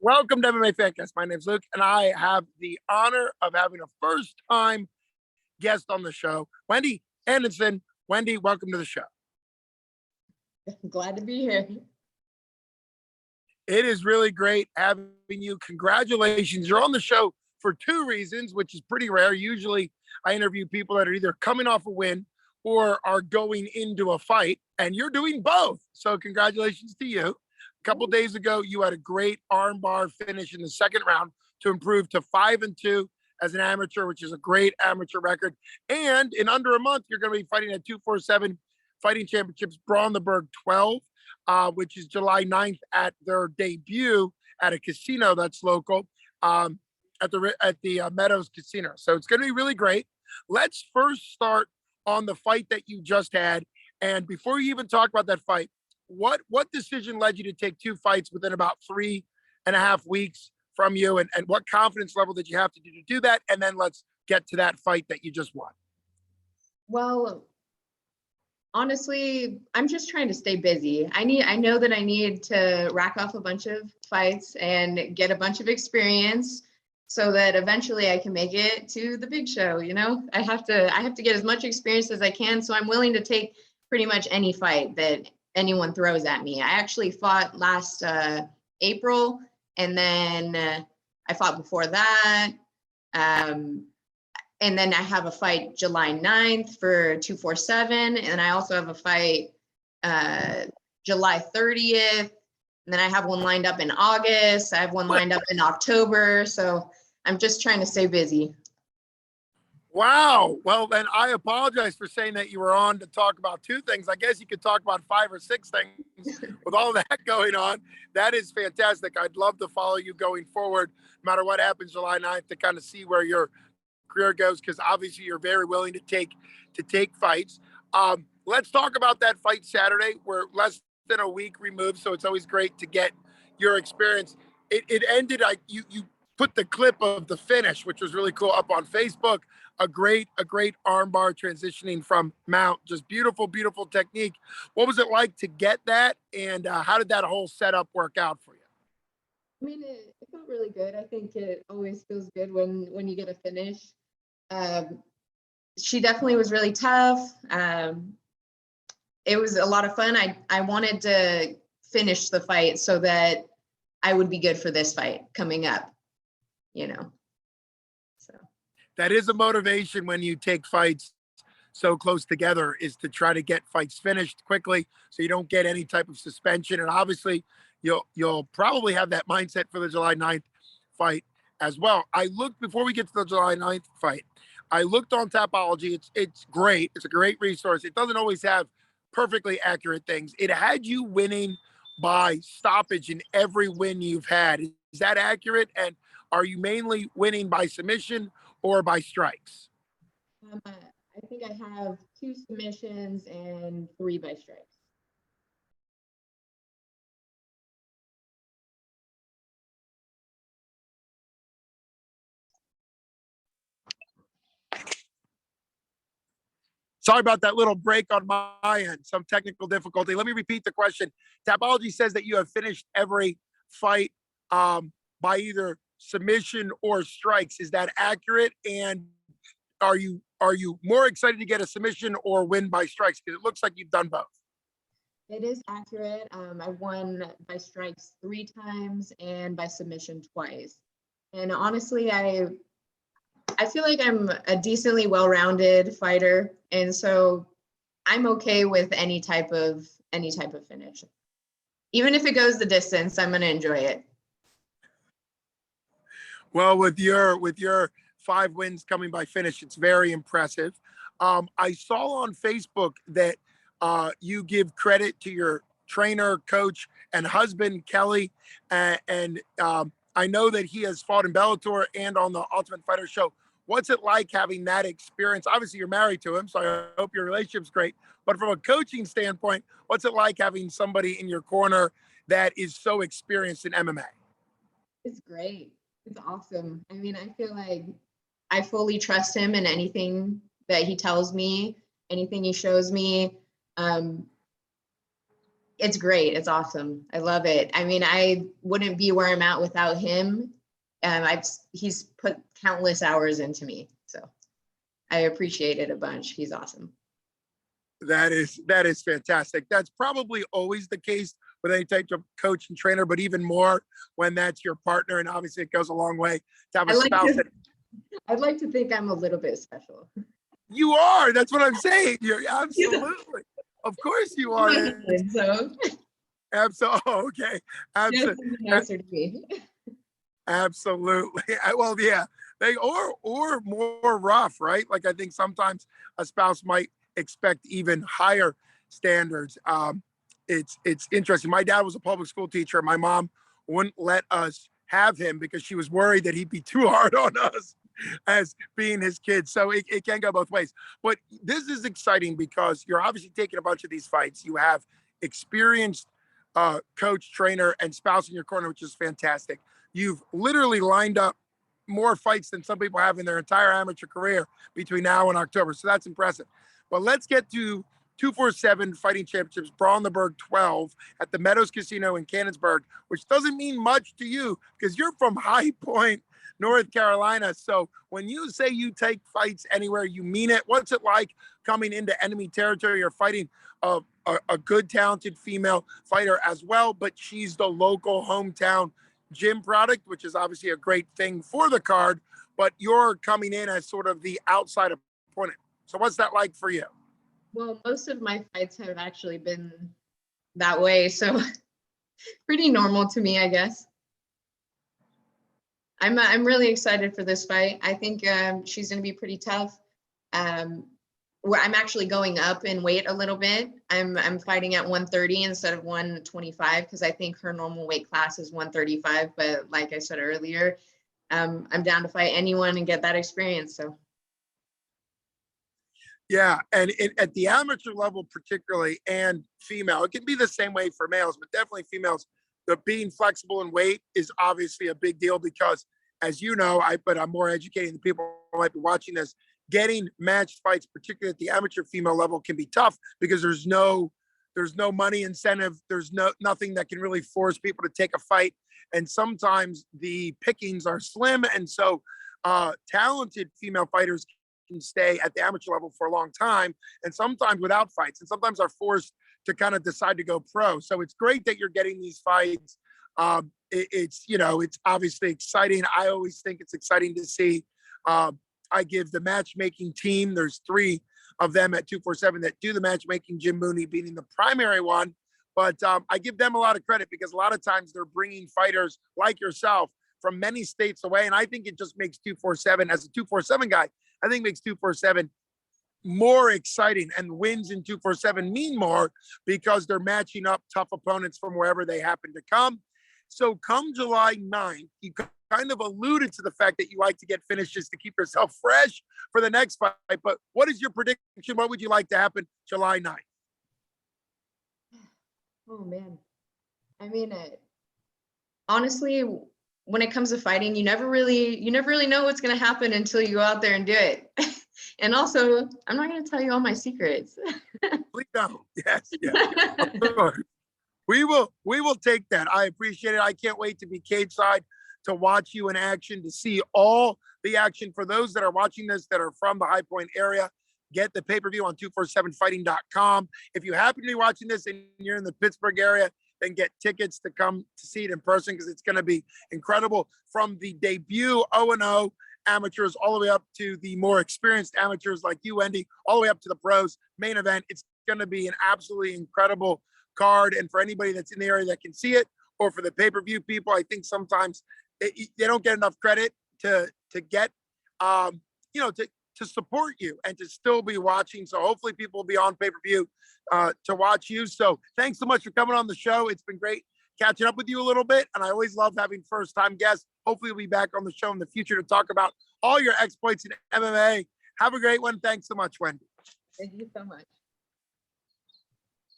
Welcome to MMA Fancast. My name's Luke, and I have the honor of having a first-time guest on the show, Wendy Anundson. Wendy, welcome to the show. Glad to be here. It is really great having you. Congratulations. You're on the show for two reasons, which is pretty rare. Usually I interview people that are either coming off a win or are going into a fight, and you're doing both. So congratulations to you. A couple days ago, you had a great armbar finish in the second round to improve to 5-2 as an amateur, which is a great amateur record. And in under a month, you're going to be fighting at 247 Fighting Championships Brawl in the Burgh 12, which is July 9th at their debut at a casino that's local at the Meadows Casino. So it's going to be really great. Let's first start on the fight that you just had. And before you even talk about that fight, what decision led you to take two fights within about 3.5 weeks from you, and what confidence level did you have to do that? And then let's get to that fight that you just won. Well, honestly, I'm just trying to stay busy. I know that I need to rack off a bunch of fights and get a bunch of experience so that eventually I can make it to the big show. You know, I have to get as much experience as I can. So I'm willing to take pretty much any fight that anyone throws at me. I actually fought last April, and then I fought before that. And then I have a fight July 9th for 247. And I also have a fight July 30th. And then I have one lined up in August. I have one lined up in October. So I'm just trying to stay busy. Wow. Well, then I apologize for saying that you were on to talk about two things. I guess you could talk about 5 or 6 things with all that going on. That is fantastic. I'd love to follow you going forward, no matter what happens July 9th, to kind of see where your career goes, because obviously you're very willing to take fights. Let's talk about that fight Saturday. We're less than a week removed, so it's always great to get your experience. It ended like you put the clip of the finish, which was really cool, up on Facebook. A great armbar transitioning from mount. Just beautiful technique. What was it like to get that, and how did that whole setup work out for you? I mean, it felt really good. I think it always feels good when you get a finish. She definitely was really tough. It was a lot of fun. I wanted to finish the fight so that I would be good for this fight coming up, you know. So that is a motivation when you take fights so close together, is to try to get fights finished quickly so you don't get any type of suspension. And obviously you'll probably have that mindset for the July 9th fight as well. I looked, before we get to the July 9th fight, I looked on Tapology. It's great. It's a great resource. It doesn't always have perfectly accurate things. It had you winning by stoppage in every win you've had. Is that accurate? And are you mainly winning by submission or by strikes? I think I have 2 submissions and 3 by strikes. Sorry about that little break on my end, some technical difficulty. Let me repeat the question. Tapology says that you have finished every fight by either submission or strikes. Is that accurate? And are you more excited to get a submission or win by strikes? Because it looks like you've done both. It is accurate. I won by strikes 3 times and by submission twice. And honestly, I feel like I'm a decently well-rounded fighter, and so I'm okay with any type of finish. Even if it goes the distance, I'm going to enjoy it. Well, with your 5 wins coming by finish, it's very impressive. I saw on Facebook that you give credit to your trainer, coach, and husband, Kelly, and I know that he has fought in Bellator and on the Ultimate Fighter show. What's it like having that experience? Obviously, you're married to him, so I hope your relationship's great. But from a coaching standpoint, what's it like having somebody in your corner that is so experienced in MMA? It's great. It's awesome. I mean, I feel like I fully trust him in anything that he tells me, anything he shows me. It's great. It's awesome. I love it. I mean, I wouldn't be where I'm at without him. He's put countless hours into me. So I appreciate it a bunch. He's awesome. That is fantastic. That's probably always the case with any type of coach and trainer, but even more when that's your partner. And obviously it goes a long way to have a spouse. I'd like to think I'm a little bit special. You are. That's what I'm saying. You're absolutely. Of course you are. So. Absolutely. Oh, okay. Absolutely. Absolutely. Well, yeah. They or more rough, right? Like I think sometimes a spouse might expect even higher standards. It's interesting. My dad was a public school teacher. My mom wouldn't let us have him because she was worried that he'd be too hard on us as being his kid. So it can go both ways. But this is exciting because you're obviously taking a bunch of these fights. You have experienced coach, trainer, and spouse in your corner, which is fantastic. You've literally lined up more fights than some people have in their entire amateur career between now and October. So that's impressive. But let's get to 247 Fighting Championships, Brawl in the Burgh 12 at the Meadows Casino in Cannonsburg, which doesn't mean much to you because you're from High Point, North Carolina. So when you say you take fights anywhere, you mean it. What's it like coming into enemy territory? You're fighting a good, talented female fighter as well, but she's the local hometown gym product, which is obviously a great thing for the card, but you're coming in as sort of the outside opponent. So what's that like for you? Well, most of my fights have actually been that way, so pretty normal to me, I guess. I'm really excited for this fight. I think she's going to be pretty tough. Where I'm actually going up in weight a little bit. I'm fighting at 130 instead of 125 because I think her normal weight class is 135. But like I said earlier, I'm down to fight anyone and get that experience. So. Yeah, and at the amateur level particularly, and female, it can be the same way for males, but definitely females, the being flexible in weight is obviously a big deal because, as you know, but I'm more educating the people who might be watching this, getting matched fights, particularly at the amateur female level, can be tough because there's no money incentive. There's nothing that can really force people to take a fight. And sometimes the pickings are slim. And so talented female fighters can stay at the amateur level for a long time and sometimes without fights and sometimes are forced to kind of decide to go pro. So it's great that you're getting these fights. It's obviously exciting. I always think it's exciting to see. I give the matchmaking team, there's 3 of them at 247 that do the matchmaking, Jim Mooney being the primary one. But I give them a lot of credit because a lot of times they're bringing fighters like yourself from many states away. And I think it just makes 247, as a 247 guy, I think makes 247 more exciting, and wins in 247 mean more because they're matching up tough opponents from wherever they happen to come. So come July 9th, you kind of alluded to the fact that you like to get finishes to keep yourself fresh for the next fight. But what is your prediction? What would you like to happen July 9th? Oh, man. I mean, honestly, when it comes to fighting, you never really know what's going to happen until you go out there and do it. And also, I'm not going to tell you all my secrets. Please don't. Yes. Of course. We will take that. I appreciate it. I can't wait to be cage side to watch you in action, to see all the action. For those that are watching this that are from the High Point area, get the pay-per-view on 247fighting.com. If you happen to be watching this and you're in the Pittsburgh area, then get tickets to come to see it in person because it's going to be incredible. From the debut 0-0 amateurs all the way up to the more experienced amateurs like you, Wendy, all the way up to the pros main event. It's going to be an absolutely incredible card. And for anybody that's in the area that can see it, or for the pay-per-view people, I think sometimes they don't get enough credit to get, to support you and to still be watching. So hopefully people will be on pay-per-view to watch you. So thanks so much for coming on the show. It's been great catching up with you a little bit. And I always love having first-time guests. Hopefully we'll be back on the show in the future to talk about all your exploits in MMA. Have a great one. Thanks so much, Wendy. Thank you so much.